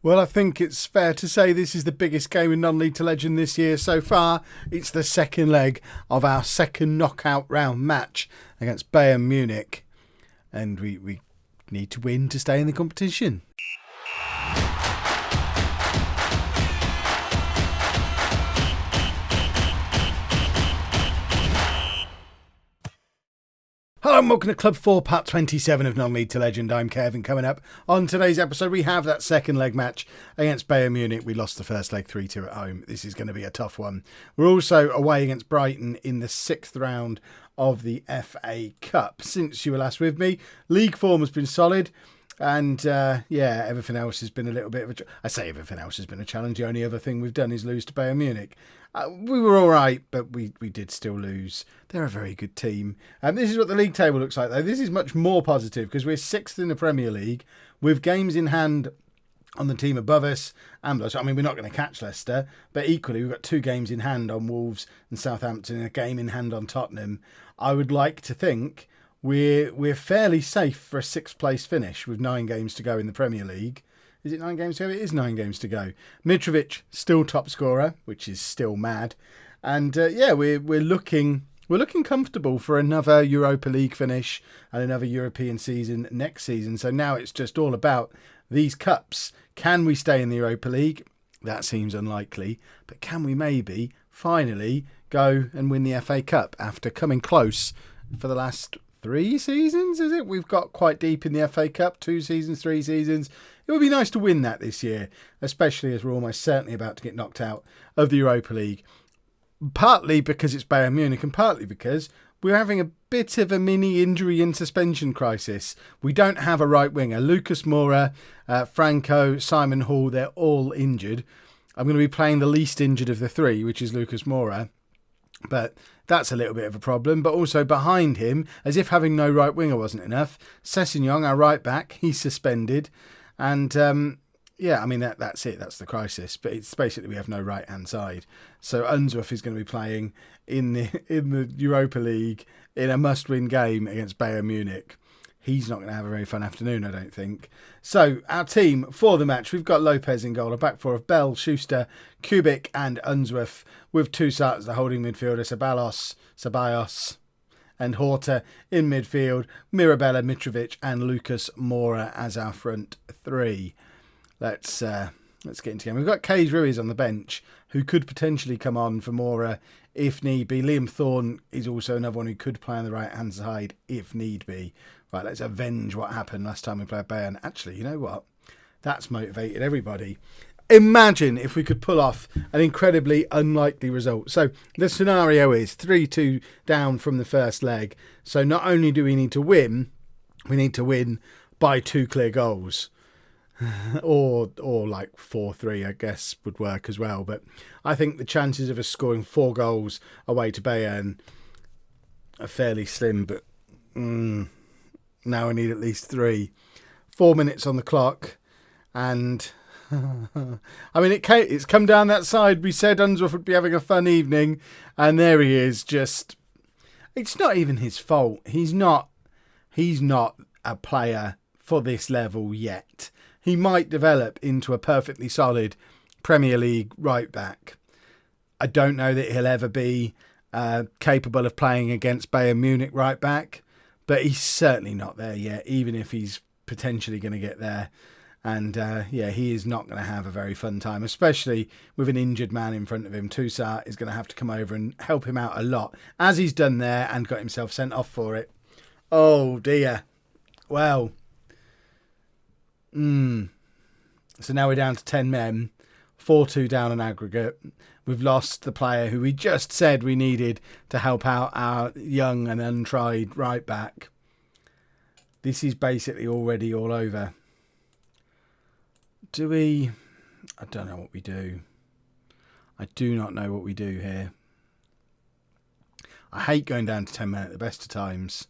Well, I think it's fair to say this is the biggest game in non-league to legend this year so far. It's the second leg of our second knockout round match against Bayern Munich. And we need to win to stay in the competition. Hello and welcome to Club 4, part 27 of Non-League to Legend. I'm Kevin. Coming up on today's episode, we have that second leg match against Bayern Munich. We lost the first leg 3-2 at home. This is going to be a tough one. We're also away against Brighton in the 6th round of the FA Cup. Since you were last with me, league form has been solid. And everything else has been a little bit of I say everything else has been a challenge. The only other thing we've done is lose to Bayern Munich. We were all right, but we did still lose. They're a very good team. This is what the league table looks like, though. This is much more positive because we're 6th in the Premier League with games in hand on the team above us. And I mean, we're not going to catch Leicester, but equally we've got 2 games in hand on Wolves and Southampton and a game in hand on Tottenham. I would like to think we're fairly safe for a 6th place finish with 9 games to go in the Premier League. Is it 9 games to go? It is 9 games to go. Mitrovic still top scorer, which is still mad. And we're looking comfortable for another Europa League finish and another European season next season. So now it's just all about these cups. Can we stay in the Europa League? That seems unlikely. But can we maybe finally go and win the FA Cup after coming close for the last 3 seasons, is it? We've got quite deep in the FA Cup, 2 seasons, 3 seasons. It would be nice to win that this year, especially as we're almost certainly about to get knocked out of the Europa League. Partly because it's Bayern Munich and partly because we're having a bit of a mini injury and suspension crisis. We don't have a right winger. Lucas Moura, Franco, Simon Hall, they're all injured. I'm going to be playing the least injured of the 3, which is Lucas Moura. But that's a little bit of a problem. But also behind him, as if having no right winger wasn't enough, Sessegnon, our right back, he's suspended. And that's it. That's the crisis. But it's basically we have no right hand side. So Unsworth is going to be playing in the Europa League in a must-win game against Bayern Munich. He's not going to have a very fun afternoon, I don't think. So our team for the match, we've got Lopez in goal, a back 4 of Bell, Schuster, Kubik and Unsworth, with 2 starters, the holding midfielder, Ceballos and Horta in midfield, Mirabella, Mitrovic and Lucas Moura as our front 3. Let's get into game. We've got Kays Ruiz on the bench, who could potentially come on for Moura if need be. Liam Thorne is also another one who could play on the right-hand side if need be. Right, let's avenge what happened last time we played Bayern. Actually, you know what? That's motivated everybody. Imagine if we could pull off an incredibly unlikely result. So the scenario is 3-2 down from the first leg. So not only do we need to win, we need to win by 2 clear goals. or like 4-3, I guess, would work as well. But I think the chances of us scoring 4 goals away to Bayern are fairly slim. But now we need at least 3. 4 minutes on the clock. And I mean, it's come down that side. We said Unsworth would be having a fun evening. And there he is. It's not even his fault. He's not a player for this level yet. He might develop into a perfectly solid Premier League right back. I don't know that he'll ever be capable of playing against Bayern Munich right back, but he's certainly not there yet, even if he's potentially going to get there. And he is not going to have a very fun time, especially with an injured man in front of him. Toussaint is going to have to come over and help him out a lot, as he's done there and got himself sent off for it. Oh dear. Well. So now we're down to 10 men, 4-2 down on aggregate. We've lost the player who we just said we needed to help out our young and untried right back. This is basically already all over. I don't know what we do. I do not know what we do here. I hate going down to 10 men at the best of times.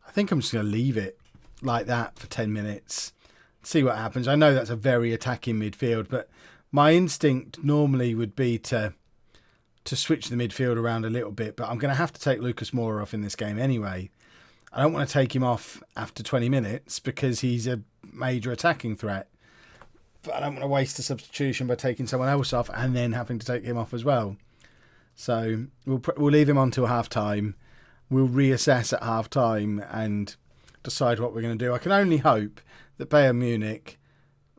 I think I'm just going to leave it like that for 10 minutes. See what happens. I know that's a very attacking midfield, but my instinct normally would be to switch the midfield around a little bit, but I'm going to have to take Lucas Moura off in this game anyway. I don't want to take him off after 20 minutes because he's a major attacking threat. but I don't want to waste a substitution by taking someone else off and then having to take him off as well. So we'll leave him on till half time. We'll reassess at half time and decide what we're going to do. I can only hope that Bayern Munich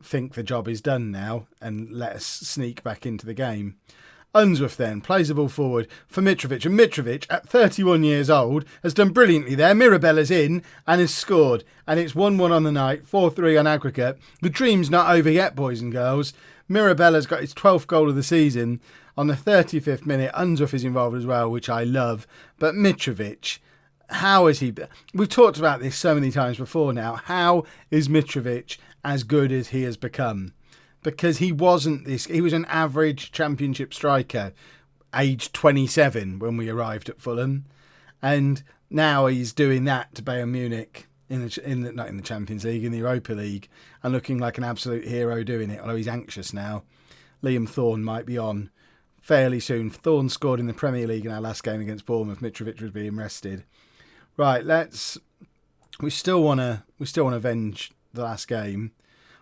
think the job is done now and let us sneak back into the game. Unsworth then plays the ball forward for Mitrovic, and Mitrovic, at 31 years old, has done brilliantly there. Mirabella's in and has scored, and it's 1-1 on the night, 4-3 on aggregate. The dream's not over yet, boys and girls. Mirabella's got his 12th goal of the season. On the 35th minute, Unsworth is involved as well, which I love. But Mitrovic, how is he? We've talked about this so many times before now. How is Mitrovic as good as he has become? Because he wasn't this. He was an average Championship striker, aged 27 when we arrived at Fulham, and now he's doing that to Bayern Munich not in the Champions League, in the Europa League, and looking like an absolute hero doing it. Although he's anxious now. Liam Thorne might be on fairly soon. Thorne scored in the Premier League in our last game against Bournemouth. Mitrovic was being rested. Right, we still want to avenge the last game.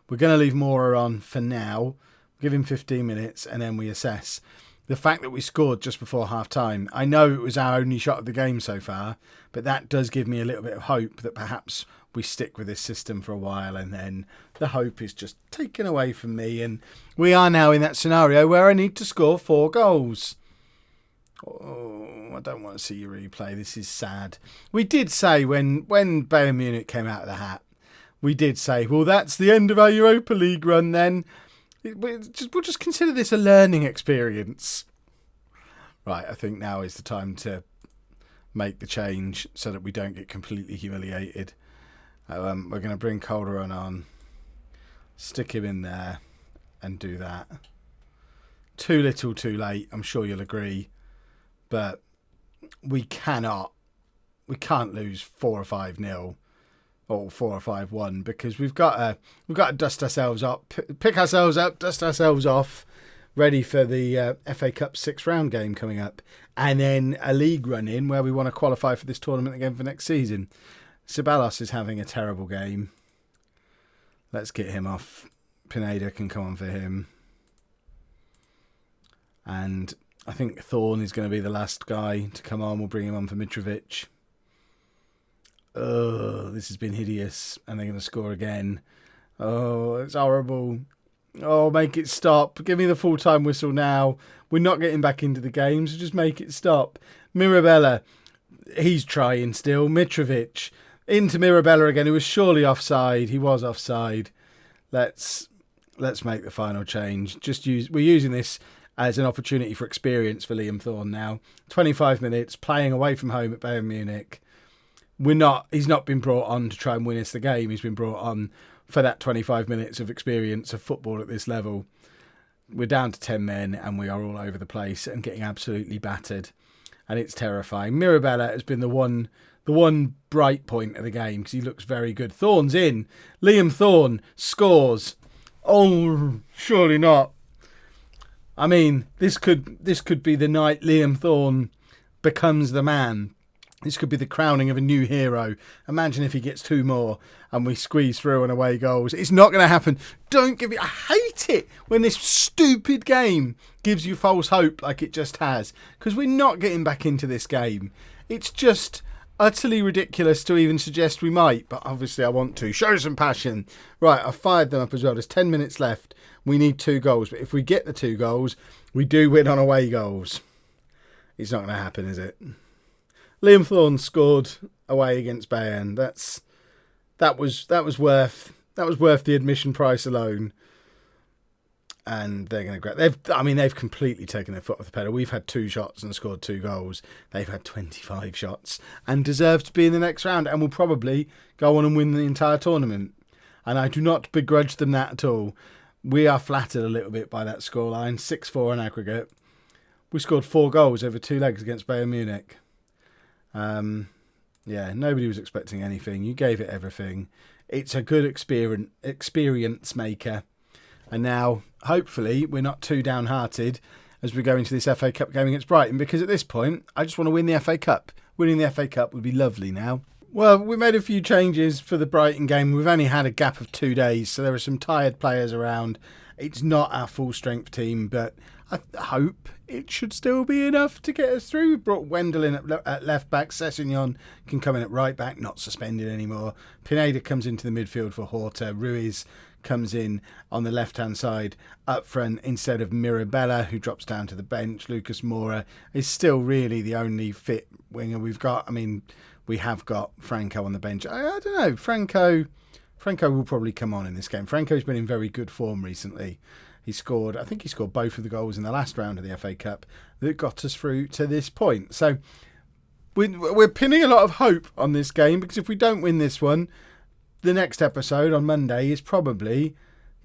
We're going to leave Mora on for now. Give him 15 minutes and then we assess. The fact that we scored just before half time, I know it was our only shot of the game so far, but that does give me a little bit of hope that perhaps we stick with this system for a while, and then the hope is just taken away from me, and we are now in that scenario where I need to score 4 goals. Oh, I don't want to see you replay. This is sad. We did say when Bayern Munich came out of the hat, we did say, well, that's the end of our Europa League run then. We'll just consider this a learning experience. Right, I think now is the time to make the change so that we don't get completely humiliated. We're going to bring Calderon on, stick him in there, and do that. Too little, too late, I'm sure you'll agree. But we can't lose 4 or 5-0. Or 4 or 5-1, because we've got to dust ourselves up, pick ourselves up, dust ourselves off, ready for the FA Cup 6th round game coming up, and then a league run in where we want to qualify for this tournament again for next season. Ceballos is having a terrible game. Let's get him off. Pineda can come on for him, and I think Thorne is going to be the last guy to come on. We'll bring him on for Mitrovic. Oh, this has been hideous. And they're going to score again. Oh, it's horrible. Oh, make it stop. Give me the full-time whistle now. We're not getting back into the game, so just make it stop. Mirabella, he's trying still. Mitrovic, into Mirabella again, who was surely offside. He was offside. Let's make the final change. We're using this as an opportunity for experience for Liam Thorne now. 25 minutes, playing away from home at Bayern Munich. He's not been brought on to try and win us the game. He's been brought on for that 25 minutes of experience of football at this level. We're down to 10 men and we are all over the place and getting absolutely battered. And it's terrifying. Mirabella has been the one bright point of the game because he looks very good. Thorne's in. Liam Thorne scores. Oh, surely not. I mean, this could be the night Liam Thorne becomes the man. This could be the crowning of a new hero. Imagine if he gets 2 more and we squeeze through on away goals. It's not going to happen. I hate it when this stupid game gives you false hope like it just has. Because we're not getting back into this game. It's just utterly ridiculous to even suggest we might. But obviously I want to. Show some passion. Right, I've fired them up as well. There's 10 minutes left. We need 2 goals. But if we get the 2 goals, we do win on away goals. It's not going to happen, is it? Liam Thorne scored away against Bayern. That was worth the admission price alone. And they're going to they've completely taken their foot off the pedal. We've had 2 shots and scored 2 goals. They've had 25 shots and deserve to be in the next round and will probably go on and win the entire tournament. And I do not begrudge them that at all. We are flattered a little bit by that scoreline, 6-4 on aggregate. We scored 4 goals over 2 legs against Bayern Munich. Nobody was expecting anything. You gave it everything. It's a good experience maker. And now, hopefully, we're not too downhearted as we go into this FA Cup game against Brighton, because at this point, I just want to win the FA Cup. Winning the FA Cup would be lovely now. Well, we made a few changes for the Brighton game. We've only had a gap of 2 days, so there are some tired players around. It's not our full-strength team, but I hope it should still be enough to get us through. We brought Wendell in at left back. Sessegnon can come in at right back, not suspended anymore. Pineda comes into the midfield for Horta. Ruiz comes in on the left-hand side up front instead of Mirabella, who drops down to the bench. Lucas Moura is still really the only fit winger we've got. I mean, we have got Franco on the bench. I don't know. Franco will probably come on in this game. Franco's been in very good form recently. I think he scored both of the goals in the last round of the FA Cup that got us through to this point. So we're pinning a lot of hope on this game, because if we don't win this one, the next episode on Monday is probably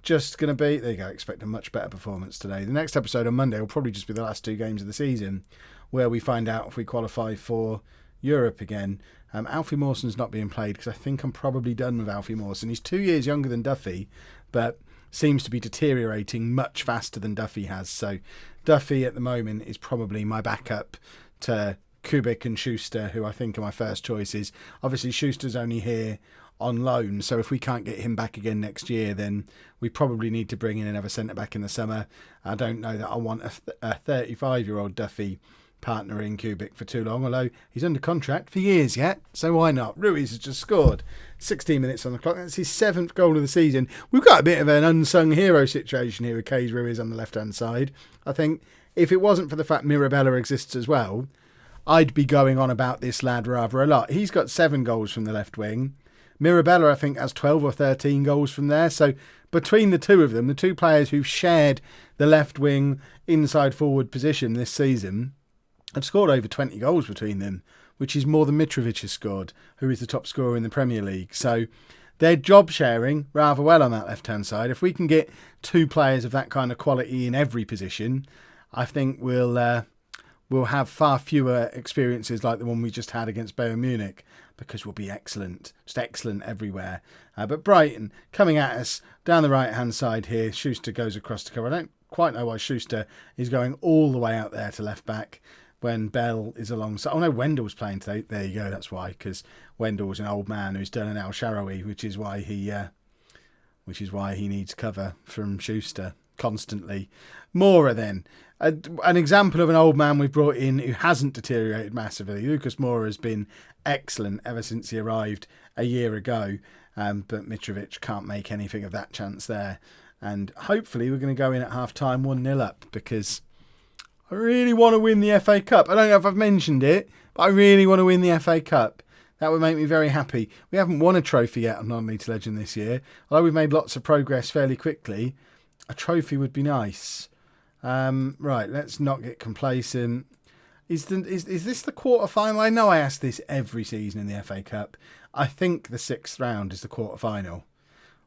just going to be... There you go, expect a much better performance today. The next episode on Monday will probably just be the last 2 games of the season, where we find out if we qualify for Europe again. Alfie Mawson's not being played because I think I'm probably done with Alfie Mawson. He's 2 years younger than Duffy, but seems to be deteriorating much faster than Duffy has. So Duffy at the moment is probably my backup to Kubik and Schuster, who I think are my first choices. Obviously Schuster's only here on loan, so if we can't get him back again next year, then we probably need to bring in another centre-back in the summer. I don't know that I want a 35-year-old Duffy partnering Kubik for too long, although he's under contract for years yet, so why not? Ruiz has just scored 16 minutes on the clock. That's his 7th goal of the season. We've got a bit of an unsung hero situation here with Kays Ruiz on the left-hand side. I think if it wasn't for the fact Mirabella exists as well, I'd be going on about this lad rather a lot. He's got 7 goals from the left wing. Mirabella, I think, has 12 or 13 goals from there. So between the two of them, the two players who've shared the left wing inside forward position this season, have scored over 20 goals between them, which is more than Mitrovic has scored, who is the top scorer in the Premier League. So they're job sharing rather well on that left-hand side. If we can get 2 players of that kind of quality in every position, I think we'll have far fewer experiences like the one we just had against Bayern Munich, because we'll be excellent, just excellent everywhere. But Brighton coming at us down the right-hand side here. Schuster goes across to cover. I don't quite know why Schuster is going all the way out there to left back when Bell is alongside. Oh no, Wendell's playing today. There you go. That's why, because Wendell's an old man who's done an Al Shaarawy, which is why he needs cover from Schuster constantly. Moura then, an example of an old man we've brought in who hasn't deteriorated massively. Lucas Moura has been excellent ever since he arrived a year ago, but Mitrovic can't make anything of that chance there. And hopefully we're going to go in at half-time 1-0 up, because I really want to win the FA Cup. I don't know if I've mentioned it, but I really want to win the FA Cup. That would make me very happy. We haven't won a trophy yet on Non-League to Legend this year. Although we've made lots of progress fairly quickly, a trophy would be nice. Right, let's not get complacent. Is this the quarter-final? I know I ask this every season in the FA Cup. I think the 6th round is the quarter-final,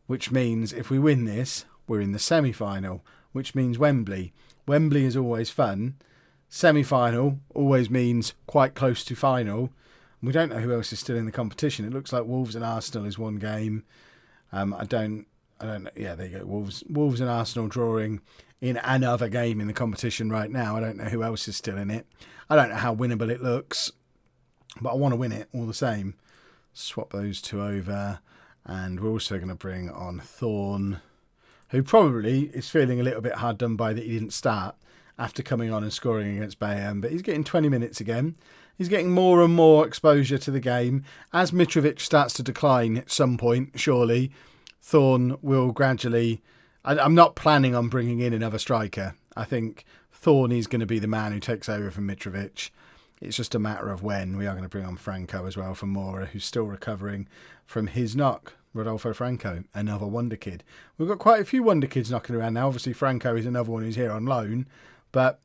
which means if we win this, we're in the semi-final, which means Wembley. Wembley is always fun. Semi-final always means quite close to final. We don't know who else is still in the competition. It looks like Wolves and Arsenal is one game. I don't know. Yeah, there you go. Wolves and Arsenal drawing in another game in the competition right now. I don't know who else is still in it. I don't know how winnable it looks, but I want to win it all the same. Swap those 2 over, and we're also going to bring on Thorne, who probably is feeling a little bit hard done by that he didn't start after coming on and scoring against Bayern, but he's getting 20 minutes again. He's getting more and more exposure to the game. As Mitrovic starts to decline at some point, surely, Thorne will gradually... I'm not planning on bringing in another striker. I think Thorne is going to be the man who takes over from Mitrovic. It's just a matter of when. We are going to bring on Franco as well for Moura, who's still recovering from his knock. Rodolfo Franco, another wonder kid. We've got quite a few wonder kids knocking around now. Obviously, Franco is another one who's here on loan, but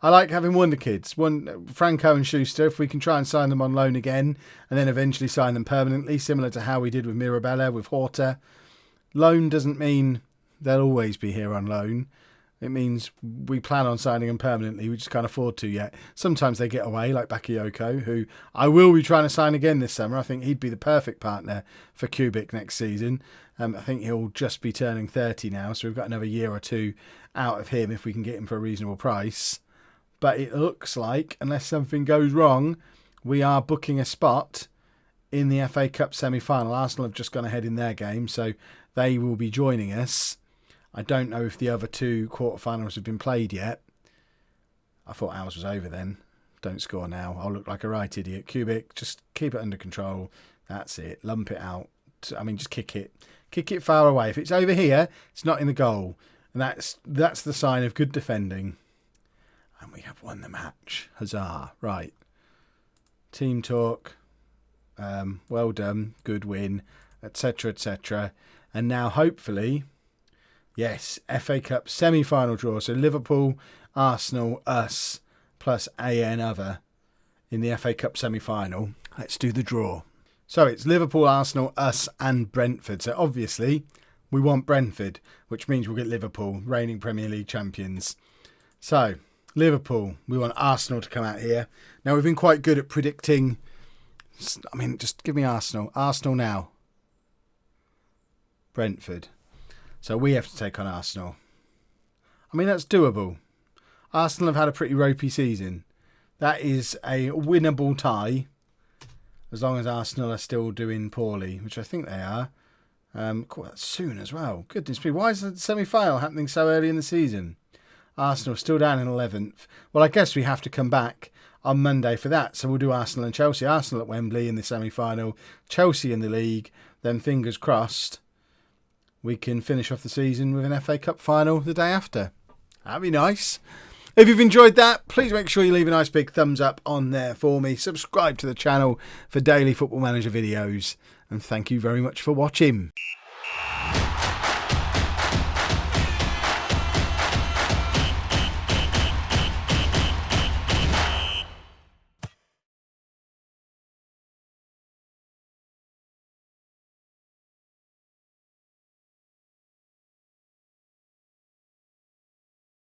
I like having wonder kids. Franco and Schuster, if we can try and sign them on loan again, and then eventually sign them permanently, similar to how we did with Mirabella, with Horta. Loan doesn't mean they'll always be here on loan. It means we plan on signing them permanently. We just can't afford to yet. Sometimes they get away, like Bakayoko, who I will be trying to sign again this summer. I think he'd be the perfect partner for Kubik next season. I think he'll just be turning 30 now, so we've got another year or 2 out of him if we can get him for a reasonable price. But it looks like, unless something goes wrong, we are booking a spot in the FA Cup semi-final. Arsenal have just gone ahead in their game, so they will be joining us. I don't know if the other two quarterfinals have been played yet. I thought ours was over then. Don't score now. I'll look like a right idiot. Cubic, just keep it under control. That's it. Lump it out. I mean, just kick it. Kick it far away. If it's over here, it's not in the goal. And that's the sign of good defending. And we have won the match. Huzzah. Right. Team talk. Well done. Good win. Etc. etc. And now, hopefully, yes, FA Cup semi-final draw. So Liverpool, Arsenal, us, plus AN other in the FA Cup semi-final. Let's do the draw. So it's Liverpool, Arsenal, us and Brentford. So obviously we want Brentford, which means we'll get Liverpool, reigning Premier League champions. So Liverpool, we want Arsenal to come out here. Now we've been quite good at predicting. I mean, just give me Arsenal. Arsenal now. Brentford. So we have to take on Arsenal. I mean, that's doable. Arsenal have had a pretty ropey season. That is a winnable tie. As long as Arsenal are still doing poorly, which I think they are. Quite soon as well. Goodness me, why is the semi-final happening so early in the season? Arsenal still down in 11th. Well, I guess we have to come back on Monday for that. So we'll do Arsenal and Chelsea. Arsenal at Wembley in the semi-final. Chelsea in the league. Then fingers crossed, we can finish off the season with an FA Cup final the day after. That'd be nice. If you've enjoyed that, please make sure you leave a nice big thumbs up on there for me. Subscribe to the channel for daily Football Manager videos. And thank you very much for watching.